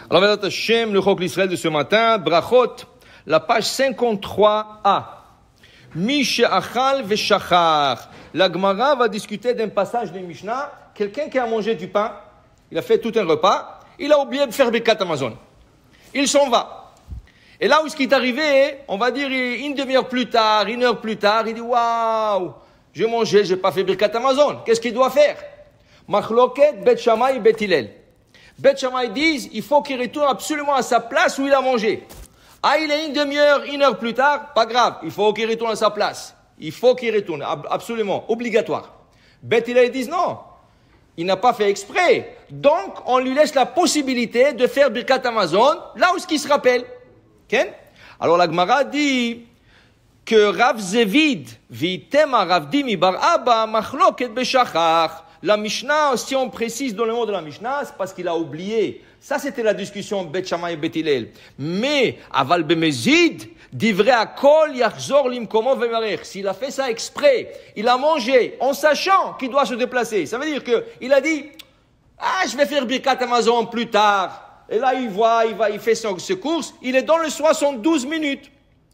Alors, Bezrat Hashem, le Chok l'Israël de ce matin, Brachot, la page 53a. Mishe'achal ve'shachar. La Gemara va discuter d'un passage de Mishnah. Quelqu'un qui a mangé du pain, il a fait tout un repas, il a oublié de faire Birkat Hamazon. Il s'en va. Et là où ce qui est arrivé, on va dire une demi-heure plus tard, une heure plus tard, il dit waouh, j'ai mangé, j'ai pas fait Birkat Hamazon. Qu'est-ce qu'il doit faire? Machloket, Bet Shammai, Bet Hillel. Bet Shammai disent, il faut qu'il retourne absolument à sa place où il a mangé. Ah, il est une demi-heure, une heure plus tard, pas grave, il faut qu'il retourne à sa place. Il faut qu'il retourne, absolument, obligatoire. Bet Hillel disent non, il n'a pas fait exprès. Donc, on lui laisse la possibilité de faire Birkat Hamazon, là où ce qu'il se rappelle. Okay? Alors la Gemara dit que Rav Zevid, Vitema Rav Dimi Bar Abba, Machloket Beshachar. La Mishnah, si on précise dans le mot de la Mishnah, c'est parce qu'il a oublié. Ça, c'était la discussion Bet Shammai et Bet Hillel. Mais, Aval Bemezid, divrei Akol Yachzor Limkomo Vemarech. S'il a fait ça exprès, il a mangé en sachant qu'il doit se déplacer. Ça veut dire qu'il a dit, je vais faire Birkat Hamazon plus tard. Et là, il fait ses courses. Il est dans le 72 minutes.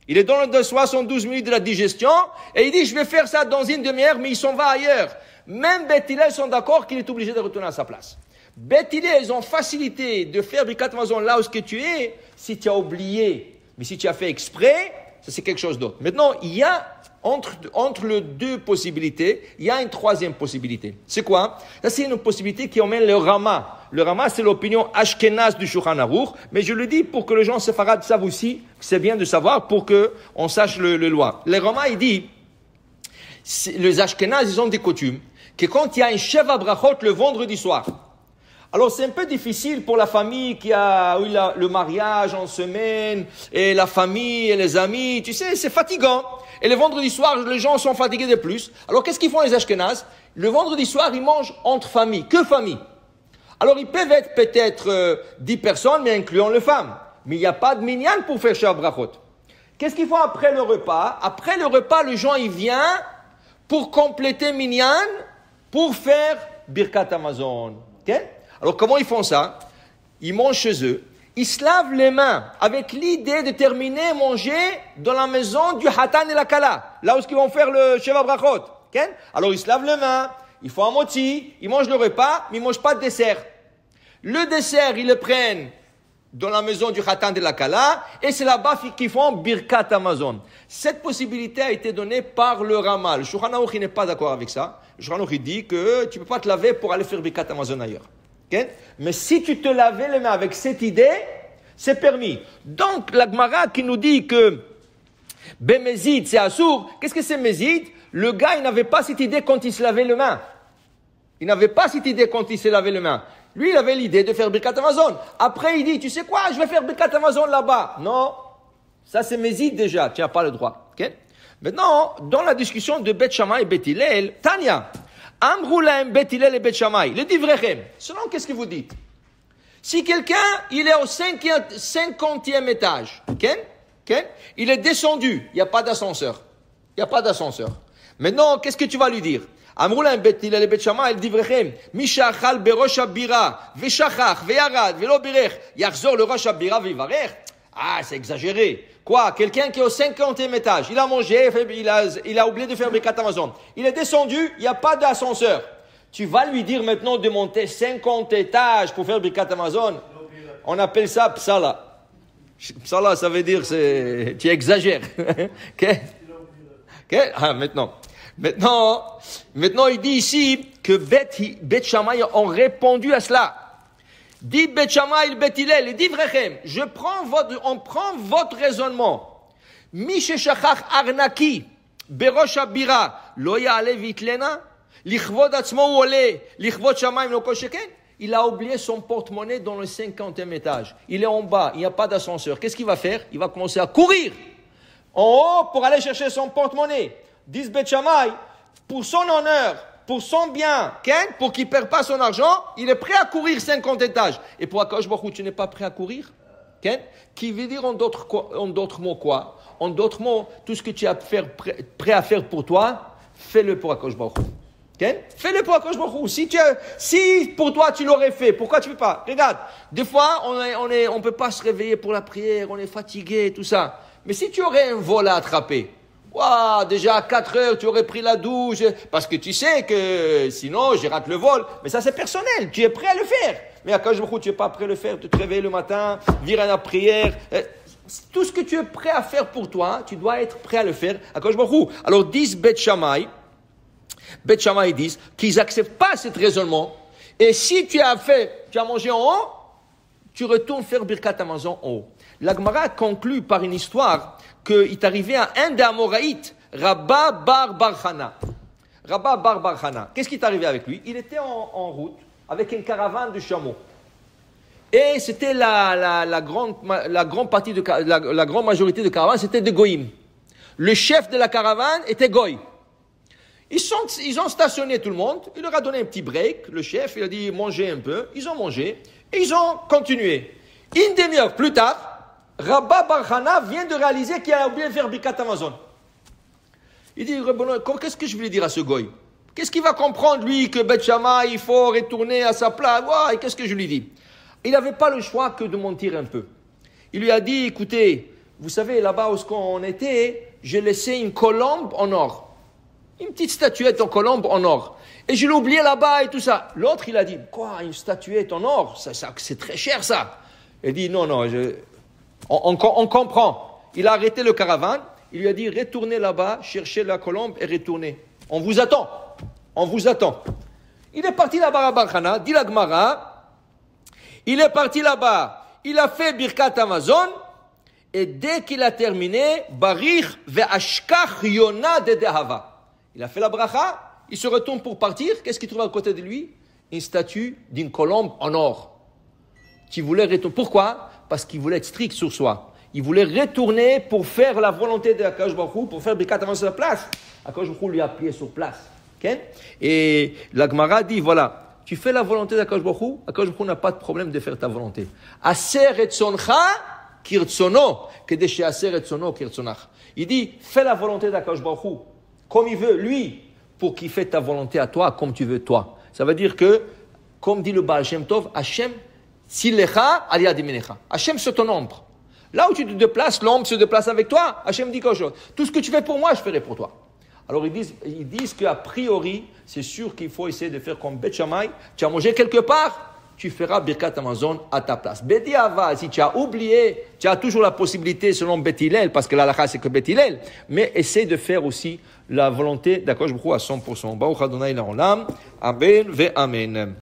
Il est dans le 72 minutes de la digestion. Et il dit, je vais faire ça dans une demi-heure, mais il s'en va ailleurs. Même Bet Hillel sont d'accord qu'il est obligé de retourner à sa place. Bet Hillel, ils ont facilité de faire Birkat Hamazon là où ce que tu es, si tu as oublié. Mais si tu as fait exprès, ça c'est quelque chose d'autre. Maintenant, il y a, entre les deux possibilités, il y a une troisième possibilité. C'est quoi? Ça c'est une possibilité qui emmène le Rama. Le Rama, c'est l'opinion Ashkenaz du Shulchan Aruch, mais je le dis pour que les gens séfarades savent aussi, c'est bien de savoir pour qu'on sache le loi. Le Rama, il dit, les Ashkenaz, ils ont des coutumes, que quand il y a un Sheva Brachot le vendredi soir, alors c'est un peu difficile pour la famille qui a eu le mariage en semaine, et la famille et les amis, tu sais, c'est fatigant. Et le vendredi soir, les gens sont fatigués de plus. Alors qu'est-ce qu'ils font les Ashkenaz? Le vendredi soir, ils mangent entre familles. Que famille? Alors ils peuvent être peut-être 10 personnes, mais incluant les femmes. Mais il n'y a pas de minyan pour faire Sheva Brachot. Qu'est-ce qu'ils font après le repas? Après le repas, le gens, il vient pour compléter minyan, pour faire Birkat Hamazon. Okay? Alors comment ils font ça? Ils mangent chez eux, ils se lavent les mains avec l'idée de terminer manger dans la maison du Hatan et la Kala, là où ils vont faire le Sheva Brachot. Okay? Alors ils se lavent les mains, ils font un moti, ils mangent le repas, mais ils ne mangent pas de dessert. Le dessert, ils le prennent dans la maison du Hatan et la Kala, et c'est là-bas qu'ils font Birkat Hamazon. Cette possibilité a été donnée par le Rama. Le Shulchan Aruch n'est pas d'accord avec ça. Le Shulchan Aruch dit que tu ne peux pas te laver pour aller faire Birkat Hamazon ailleurs. Okay? Mais si tu te lavais les mains avec cette idée, c'est permis. Donc, la Gemara qui nous dit que Bemezid, c'est Assour, qu'est-ce que c'est Mezid? Le gars, il n'avait pas cette idée quand il se lavait les mains. Il n'avait pas cette idée quand il se lavait les mains. Lui, il avait l'idée de faire Birkat Hamazon. Après, il dit, tu sais quoi, je vais faire Birkat Hamazon là-bas. Non, ça c'est Mezid déjà, tu n'as pas le droit. Okay? Maintenant, dans la discussion de Bet Shammai et Bet Hillel, Tanya, Amrou lahem Bet Hillel et Bet Shammai, le divrechem, selon qu'est-ce que vous dites? Si quelqu'un, il est au 50e étage, okay? Okay? Il est descendu, il n'y a pas d'ascenseur. Il n'y a pas d'ascenseur. Maintenant, qu'est-ce que tu vas lui dire? Amrou lahem Bet Hillel et Bet Shammai, le divrechem, Mishachal berosh habira, veshachach, veyarad, velo birech, yachzor le rosh habira vevarech. Ah, c'est exagéré. Quoi? Quelqu'un qui est au 50e étage, il a mangé, il a oublié de faire Birkat Hamazon. Il est descendu, il n'y a pas d'ascenseur. Tu vas lui dire maintenant de monter 50 étages pour faire Birkat Hamazon. On appelle ça psala. Psala, ça veut dire tu exagères. Okay? Okay? Ah, maintenant, il dit ici que Bet Shammai ont répondu à cela. Dit Bet Shammai, Bet Hillel, il dit Vrechem, on prend votre raisonnement. Misheshachach arnaki, berosh habira, lo ya'ale vitlena, lichvod atzmo ole, lichvod Shammai lo kosheken. Il a oublié son porte-monnaie dans le 50e étage. Il est en bas, il n'y a pas d'ascenseur. Qu'est-ce qu'il va faire? Il va commencer à courir en haut pour aller chercher son porte-monnaie. Dit Bet Shammai, pour son honneur, pour son bien, pour qu'il ne perde pas son argent, il est prêt à courir 50 étages. Et pour Akadosh Baruch Hu, tu n'es pas prêt à courir? Qui veut dire en d'autres mots quoi? En d'autres mots, tout ce que tu es prêt à faire pour toi, fais-le pour Akadosh Baruch Hu. Okay? Fais-le pour Akadosh Baruch Hu. Si pour toi tu l'aurais fait, pourquoi tu ne fais pas? Regarde, des fois on peut pas se réveiller pour la prière, on est fatigué, tout ça. Mais si tu aurais un vol à attraper, wow, déjà à 4 heures tu aurais pris la douche, parce que tu sais que sinon je rate le vol. Mais ça c'est personnel, tu es prêt à le faire. Mais Akadosh Baruch Hu, tu n'es pas prêt à le faire, tu te réveilles le matin, virer à la prière. Tout ce que tu es prêt à faire pour toi, tu dois être prêt à le faire. Akadosh Baruch Hu. Alors disent Beth Shammai disent qu'ils n'acceptent pas cet raisonnement. Et si tu as mangé en haut, tu retournes faire Birkat Hamazon en haut. La Gemara conclut par une histoire qu'il est arrivé à un des Amoraïtes, Rabba Bar Chana. Rabba Bar Chana. Qu'est-ce qui est arrivé avec lui? Il était en route avec une caravane de chameaux. Et c'était la grande majorité de caravanes, c'était des Goïm. Le chef de la caravane était Goï. Ils ont stationné tout le monde, il leur a donné un petit break, le chef, il a dit mangez un peu, ils ont mangé, et ils ont continué. Une demi-heure plus tard, Rabba Bar Chana vient de réaliser qu'il a oublié de faire Birkat Hamazon. Il dit, qu'est-ce que je voulais dire à ce Goï? Qu'est-ce qu'il va comprendre, lui, que Beth Shammai, il faut retourner à sa place? Ouais, qu'est-ce que je lui dis? Il n'avait pas le choix que de mentir un peu. Il lui a dit, écoutez, vous savez, là-bas où on était, j'ai laissé une colombe en or. Une petite statuette en colombe en or. Et je l'ai oublié là-bas et tout ça. L'autre, il a dit, quoi, une statuette en or? Ça, c'est très cher, ça. Il dit, non, on comprend. Il a arrêté le caravane. Il lui a dit, retournez là-bas, cherchez la colombe et retournez. On vous attend. Il est parti là-bas à Bar Chana, dit la Gemara. Il est parti là-bas. Il a fait Birkat Hamazon. Et dès qu'il a terminé, Barich ve'ashkach Yona de Dehava. Il a fait la bracha, il se retourne pour partir. Qu'est-ce qu'il trouve à côté de lui? Une statue d'une colombe en or. Qui voulait retourner. Pourquoi? Parce qu'il voulait être strict sur soi. Il voulait retourner pour faire la volonté de Akadosh Baruch Hu, pour faire Birkat Hamazon sur la place. Akadosh Baruch Hu lui a plié sur place. Okay? Et la Gemara dit, voilà, tu fais la volonté d'Akadosh Baruch Hu, Akadosh Baruch Hu n'a pas de problème de faire ta volonté. Aser etzoncha kirtsono, kedeshe aser etzono kirtsonach. Il dit, fais la volonté d'Akadosh Baruch Hu, comme il veut, lui, pour qu'il fasse ta volonté à toi, comme tu veux, toi. Ça veut dire que, comme dit le Baal Shem Tov, Hashem, silecha aliyad minecha. Hashem, c'est ton ombre. Là où tu te déplaces, l'ombre se déplace avec toi. Hashem dit quelque chose. Tout ce que tu fais pour moi, je ferai pour toi. Alors ils disent qu'a priori, c'est sûr qu'il faut essayer de faire comme Beth Shammai. Tu as mangé quelque part, tu feras Birkat Hamazon à ta place. Bedi Ava, si tu as oublié, tu as toujours la possibilité selon Beth Hillel, parce que la halakha c'est que Beth Hillel, mais essaie de faire aussi la volonté d'Akadosh Baruch Hu à 100%. Baruch Adonai La'olam. Amen ve Amen.